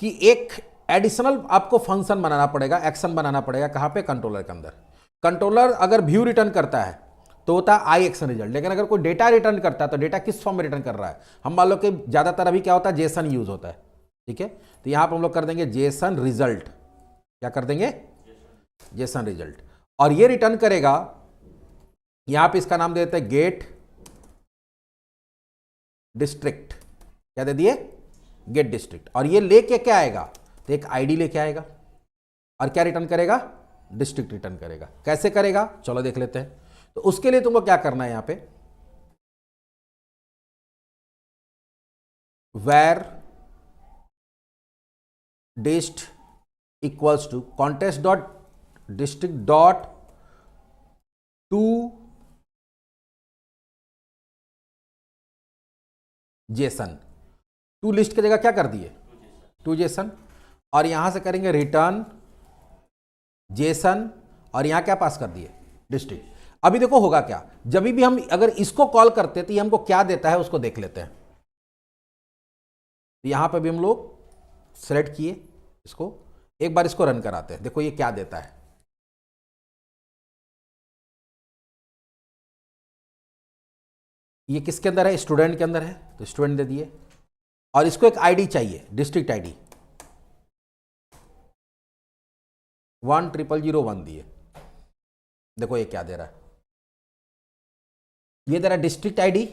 कि एक एडिशनल आपको फंक्शन बनाना पड़ेगा, एक्शन बनाना पड़ेगा। कहां पे? कंट्रोलर के अंदर। कंट्रोलर अगर व्यू रिटर्न करता है तो होता है आई एक्शन रिजल्ट, लेकिन अगर कोई डेटा रिटर्न करता है तो डेटा किस फॉर्म में रिटर्न कर रहा है? हम मान लो कि ज्यादातर अभी क्या होता है? जेसन यूज होता है, ठीक है। तो यहां पर हम लोग कर देंगे जेसन रिजल्ट। क्या कर देंगे? Jason result. और ये रिटर्न करेगा, यहां पे इसका नाम दे देते हैं गेट डिस्ट्रिक्ट। क्या दे दिए? Get district. और ये लेके क्या आएगा? तो एक आईडी लेके आएगा, और क्या रिटर्न करेगा? डिस्ट्रिक्ट रिटर्न करेगा। कैसे करेगा? चलो देख लेते हैं। तो उसके लिए तुमको क्या करना है? यहां पे where dist equals to context dot district dot to JSON. To list की जगह क्या कर दिए? To JSON. और यहां से करेंगे रिटर्न जेसन, और यहां क्या पास कर दिए? डिस्ट्रिक्ट। अभी देखो होगा क्या, जब भी हम अगर इसको कॉल करते हैं तो ये हमको क्या देता है उसको देख लेते हैं। यहां पे भी हम लोग सेलेक्ट किए इसको, एक बार इसको रन कराते हैं, देखो ये क्या देता है। ये किसके अंदर है? स्टूडेंट के अंदर है, तो स्टूडेंट दे दिए। और इसको एक आईडी चाहिए, डिस्ट्रिक्ट आईडी 10001 दिए। देखो ये क्या दे रहा है? ये दे रहा है डिस्ट्रिक्ट आईडी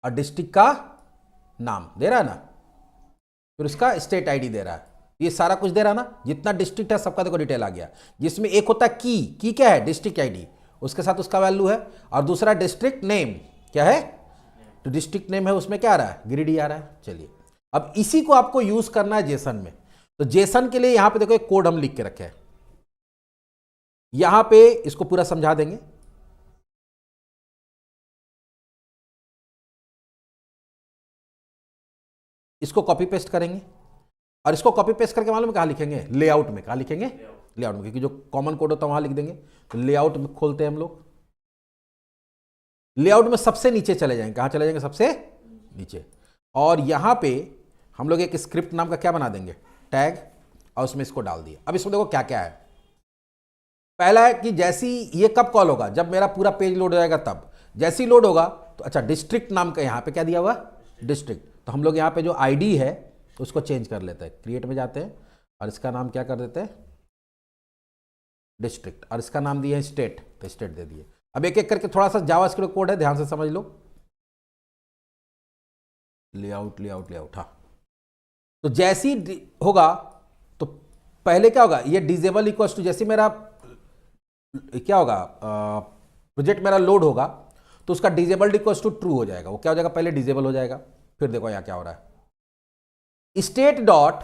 और डिस्ट्रिक्ट का नाम दे रहा है ना, फिर उसका स्टेट आईडी दे रहा है। ये सारा कुछ दे रहा है ना, जितना डिस्ट्रिक्ट है सबका देखो डिटेल आ गया। जिसमें एक होता है की क्या है? डिस्ट्रिक्ट आईडी, उसके साथ उसका वैल्यू है। और दूसरा डिस्ट्रिक्ट नेम क्या है? तो डिस्ट्रिक्ट नेम है, उसमें क्या आ रहा है? ग्रिडी आ रहा है। चलिए अब इसी को आपको यूज करना है जेसन में। तो जेसन के लिए यहां पे देखो एक कोड हम लिख के रखे हैं, यहां पे इसको पूरा समझा देंगे। इसको कॉपी पेस्ट करेंगे, और इसको कॉपी पेस्ट करके मालूम कहां लिखेंगे? लेआउट में। कहां लिखेंगे? लेआउट में, क्योंकि जो कॉमन कोड होता है वहां लिख देंगे। तो लेआउट में खोलते हैं हम लोग। लेआउट में सबसे नीचे चले जाएंगे। कहां चले जाएंगे? सबसे नीचे। और यहां पे हम लोग एक स्क्रिप्ट नाम का क्या बना देंगे, टैग, और उसमें इसको डाल दिया। अब इसमें देखो क्या क्या है। पहला है कि जैसी ये कब कॉल होगा, जब मेरा पूरा पेज लोड हो जाएगा तब। जैसी लोड होगा तो अच्छा डिस्ट्रिक्ट नाम का यहाँ पे क्या दिया हुआ, डिस्ट्रिक्ट। तो हम लोग यहाँ पे जो आईडी है उसको चेंज कर लेते हैं, क्रिएट में जाते हैं और इसका नाम क्या कर देते हैं, डिस्ट्रिक्ट, और इसका नाम दिया है स्टेट, तो स्टेट दे दिए। अब एक एक करके थोड़ा सा जावास्क्रिप्ट कोड है, ध्यान से समझ लो। लेआउट लेआउट लेआउट, हाँ। तो जैसी होगा तो पहले क्या होगा, ये डिजेबल इक्वल्स टू, जैसे मेरा क्या होगा, प्रोजेक्ट मेरा लोड होगा तो उसका डिजेबल्ड इक्वल्स टू ट्रू हो जाएगा। वो क्या हो जाएगा, पहले डिजेबल हो जाएगा। फिर देखो यहाँ क्या हो रहा है, स्टेट डॉट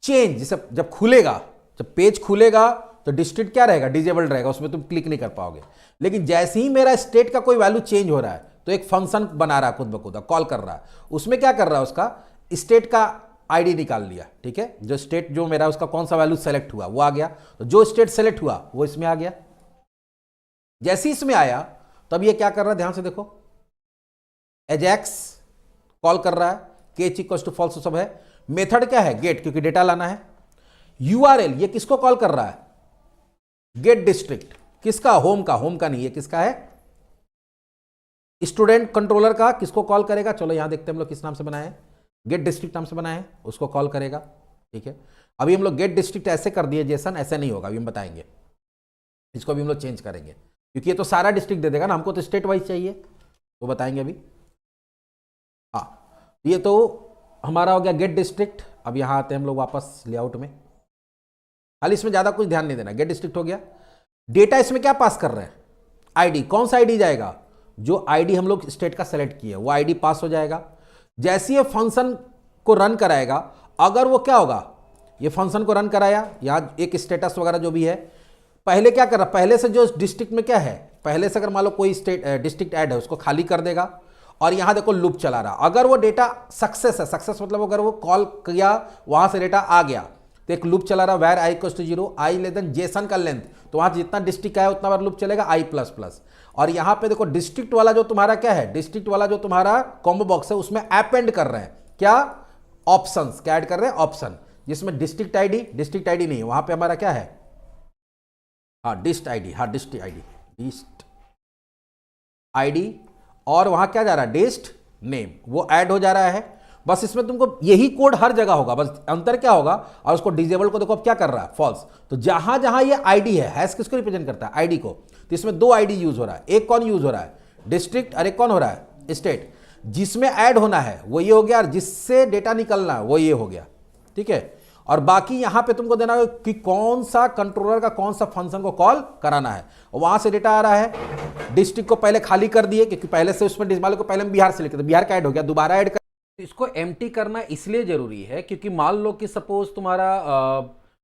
चेंज, जैसे जब खुलेगा, जब पेज खुलेगा तो डिस्ट्रिक्ट क्या रहेगा, डिजेबल्ड रहेगा, उसमें तुम क्लिक नहीं कर पाओगे। लेकिन जैसे ही मेरा स्टेट का कोई वैल्यू चेंज हो रहा है तो एक फंक्शन बना रहा है खुद ब खुद, कॉल कर रहा है। उसमें क्या कर रहा है, उसका स्टेट का आईडी निकाल लिया, ठीक है। जो स्टेट जो मेरा उसका कौन सा वैल्यू सेलेक्ट हुआ वो आ गया, तो जो स्टेट सेलेक्ट हुआ वो इसमें आ गया। जैसे इसमें आया तब ये क्या कर रहा है, ध्यान से देखो, एजेक्स कॉल कर रहा है, केच इक्वल टू फॉल्स सब है। मेथड क्या है, गेट, क्योंकि डेटा लाना है। यूआरएल ये किसको कॉल कर रहा है, गेट डिस्ट्रिक्ट, किसका, होम का, होम का नहीं, ये किसका है, स्टूडेंट कंट्रोलर का। किसको कॉल करेगा, चलो यहां देखते हैं हम लोग किस नाम से बनाए हैं, गेट डिस्ट्रिक्ट नाम से बनाए हैं, उसको कॉल करेगा, ठीक है। अभी हम लोग गेट डिस्ट्रिक्ट ऐसे कर दिए जेसन, ऐसे नहीं होगा, अभी हम बताएंगे, इसको भी हम लोग चेंज करेंगे, क्योंकि ये तो सारा डिस्ट्रिक्ट दे देगा ना, हमको तो स्टेट वाइज चाहिए, तो बताएंगे अभी। हाँ, ये तो हमारा हो गया गेट डिस्ट्रिक्ट। अब यहां आते हैं हम लोग वापस लेआउट में, खाली इसमें ज्यादा कुछ ध्यान नहीं देना, गेट डिस्ट्रिक्ट हो गया। डेटा इसमें क्या पास कर रहे हैं, आईडी, कौन सा आईडी जाएगा, जो आईडी हम लोग स्टेट का सेलेक्ट किया वो आईडी पास हो जाएगा। जैसे ये फंक्शन को रन कराएगा, अगर वो क्या होगा, ये फंक्शन को रन कराया, यहां एक स्टेटस वगैरह जो भी है, पहले क्या कर रहा, पहले से जो डिस्ट्रिक्ट में क्या है, पहले से अगर मान लो कोई स्टेट डिस्ट्रिक्ट ऐड है उसको खाली कर देगा, और यहां देखो लूप चला रहा। अगर वो डेटा सक्सेस है, सक्सेस मतलब अगर वो कॉल किया वहां से डेटा आ गया तो एक लूप चला रहा, where i equals to 0, i less than JSON का लेंथ, तो वहां जितना डिस्ट्रिक्ट आया उतना बार लूप चलेगा, आई प्लस प्लस। और यहां पे देखो डिस्ट्रिक्ट वाला जो तुम्हारा क्या है, डिस्ट्रिक्ट वाला जो तुम्हारा कॉम्बो बॉक्स है उसमें अपेंड कर रहे हैं क्या, ऑप्शंस, क्या ऐड कर रहे हैं, ऑप्शन, जिसमें डिस्ट्रिक्ट आईडी नहीं है, वहां पे हमारा क्या है, हाँ डिस्ट आईडी, हाँ डिस्ट आईडी, और वहां क्या जा रहा है, डिस्ट नेम, वो ऐड हो जा रहा है। बस इसमें तुमको यही कोड हर जगह होगा, बस अंतर क्या होगा, और उसको डिजेबल को देखो अब क्या कर रहा है, फॉल्स। तो जहां जहां ये आईडी है, हैश किसको रिप्रेजेंट करता है, आईडी को, तो इसमें दो आईडी यूज हो रहा है, एक कौन यूज हो रहा है, डिस्ट्रिक्ट, और एक कौन हो रहा है, स्टेट। जिसमें ऐड होना है वो ये हो गया, और जिससे डेटा निकलना है वो ये हो गया, ठीक है। और बाकी यहां पे तुमको देना है कि कौन सा कंट्रोलर का कौन सा फंक्शन को कॉल कराना है, वहां से डेटा आ रहा है। डिस्ट्रिक्ट को पहले खाली कर दिए, क्योंकि पहले से उसमें डिस्माल को पहले हम बिहार सेलेक्ट करते, बिहार का ऐड हो गया, दोबारा ऐड कर, इसको एम्प्टी करना इसलिए जरूरी है क्योंकि मान लो कि सपोज तुम्हारा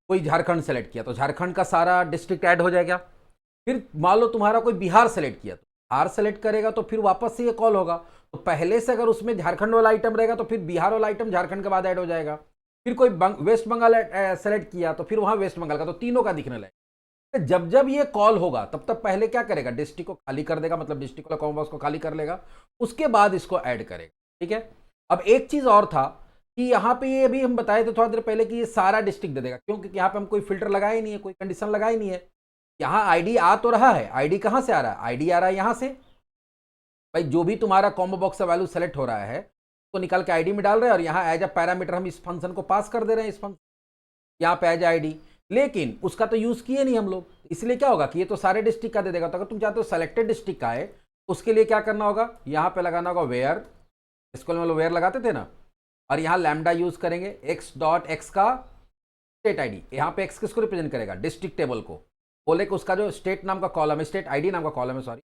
कोई झारखंड सेलेक्ट किया तो झारखंड का सारा डिस्ट्रिक्ट ऐड हो जाएगा। फिर मान लो तुम्हारा कोई बिहार सेलेक्ट किया तो बिहार सेलेक्ट करेगा, तो फिर वापस से ये कॉल होगा। तो पहले से अगर उसमें झारखंड वाला आइटम रहेगा तो फिर बिहार वाला आइटम झारखंड के बाद ऐड हो जाएगा। फिर कोई वेस्ट बंगाल सेलेक्ट किया तो फिर वहां वेस्ट बंगाल का, तो तीनों का दिखने लगेगा। जब जब ये कॉल होगा तब तक पहले क्या करेगा, डिस्ट्रिक्ट को खाली कर देगा, मतलब डिस्ट्रिक्ट वाला कॉम्बो बॉक्स को खाली कर लेगा, उसके बाद इसको ऐड करेगा, ठीक है। अब एक चीज और था कि यहाँ पे ये अभी हम बताए थे थोड़ा देर पहले कि ये सारा डिस्ट्रिक्ट दे देगा, क्योंकि यहाँ पे हम कोई फिल्टर लगाए नहीं है, कोई कंडीशन लगाई नहीं है। यहाँ आईडी आ तो रहा है, आईडी कहाँ से आ रहा है, आईडी आ रहा है यहाँ से, भाई जो भी तुम्हारा कॉम्बो बॉक्स का वैल्यू सेलेक्ट हो रहा है उसको निकाल के आईडी में डाल रहे हैं, और यहाँ एज अ पैरामीटर हम इस फंक्शन को पास कर दे रहे हैं, इस फंक्शन यहाँ पे एज आईडी, लेकिन उसका तो यूज किए नहीं हम लोग, इसलिए क्या होगा कि ये तो सारे डिस्ट्रिक्ट का दे देगा। तो अगर तुम चाहते हो सेलेक्टेड डिस्ट्रिक्ट का है, उसके लिए क्या करना होगा, यहाँ पे लगाना होगा वेयर, स्कूल में लोग वेयर लगाते थे ना, और यहाँ लैम्डा यूज करेंगे, x डॉट एक्स का स्टेट आईडी, यहाँ पे x किसको रिप्रेजेंट करेगा, डिस्ट्रिक्ट टेबल को, बोले कि उसका जो स्टेट नाम का कॉलम है, स्टेट आईडी नाम का कॉलम है, सॉरी,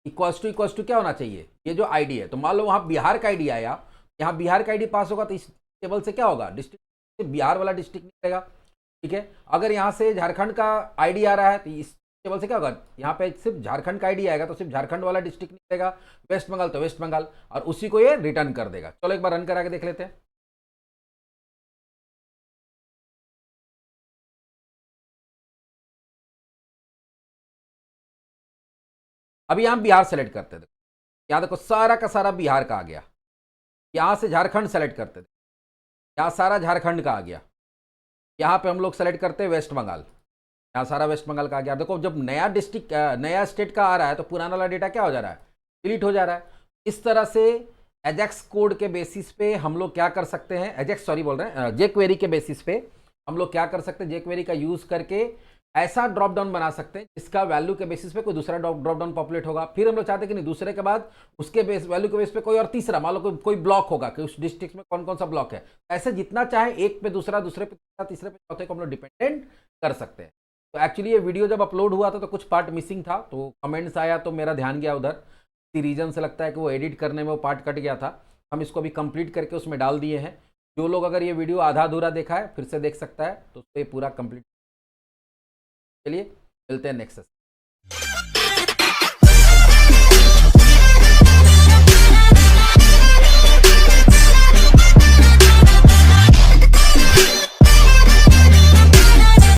इक्वल्स टू क्या होना चाहिए, ये जो आईडी है। तो मान लो वहाँ बिहार का आईडी आया, यहाँ बिहार का आईडी पास होगा तो इस टेबल से क्या होगा, डिस्ट्रिक्ट, बिहार वाला डिस्ट्रिक्ट निकलेगा, ठीक है। अगर यहाँ से झारखंड का आईडी आ रहा है तो इस टेबल से क्या होगा, यहाँ पे सिर्फ झारखंड का आईडी आएगा तो सिर्फ झारखंड वाला डिस्ट्रिक्ट निकलेगा, वेस्ट बंगाल तो वेस्ट बंगाल, और उसी को ये रिटर्न कर देगा। चलो एक बार रन करा के देख लेते हैं। अभी यहाँ बिहार सेलेक्ट करते थे, यहाँ देखो सारा का सारा बिहार का आ गया, यहाँ से झारखंड सेलेक्ट करते थे, यहाँ सारा झारखंड का आ गया, यहाँ पे हम लोग सेलेक्ट करते हैं वेस्ट बंगाल, यहाँ सारा वेस्ट बंगाल का आ गया। देखो जब नया डिस्ट्रिक्ट नया स्टेट का आ रहा है तो पुराना वाला डेटा क्या हो जा रहा है, डिलीट हो जा रहा है। इस तरह से एजेक्स कोड के बेसिस पे हम लोग क्या कर सकते हैं, एजेक्स सॉरी बोल रहे हैं, जे क्वेरी के बेसिस पे हम लोग क्या कर सकते हैं, जे क्वेरी का यूज करके ऐसा ड्रॉप डाउन बना सकते हैं जिसका वैल्यू के बेसिस पे कोई दूसरा ड्रॉप डाउन पॉपुलेट होगा। फिर हम लोग चाहते हैं कि नहीं, दूसरे के बाद उसके बेस वैल्यू के बेस पे कोई और तीसरा, मान लो कोई ब्लॉक होगा कि उस डिस्ट्रिक्ट में कौन कौन सा ब्लॉक है, ऐसे जितना चाहे एक पे दूसरा, दूसरे पे तीसरा, तीसरे पे चौथे को हम लोग डिपेंडेंट कर सकते हैं। तो एक्चुअली ये वीडियो जब अपलोड हुआ था तो कुछ पार्ट मिसिंग था, तो कमेंट्स आया तो मेरा ध्यान गया उधर, इसी रीजन से लगता है कि वो एडिट करने में वो पार्ट कट गया था। हम इसको अभी कंप्लीट करके उसमें डाल दिए हैं। जो लोग अगर ये वीडियो आधा अधूरा देखा है फिर से देख सकता है, तो उसको ये पूरा कंप्लीट। चलिए मिलते हैं नेक्स्ट।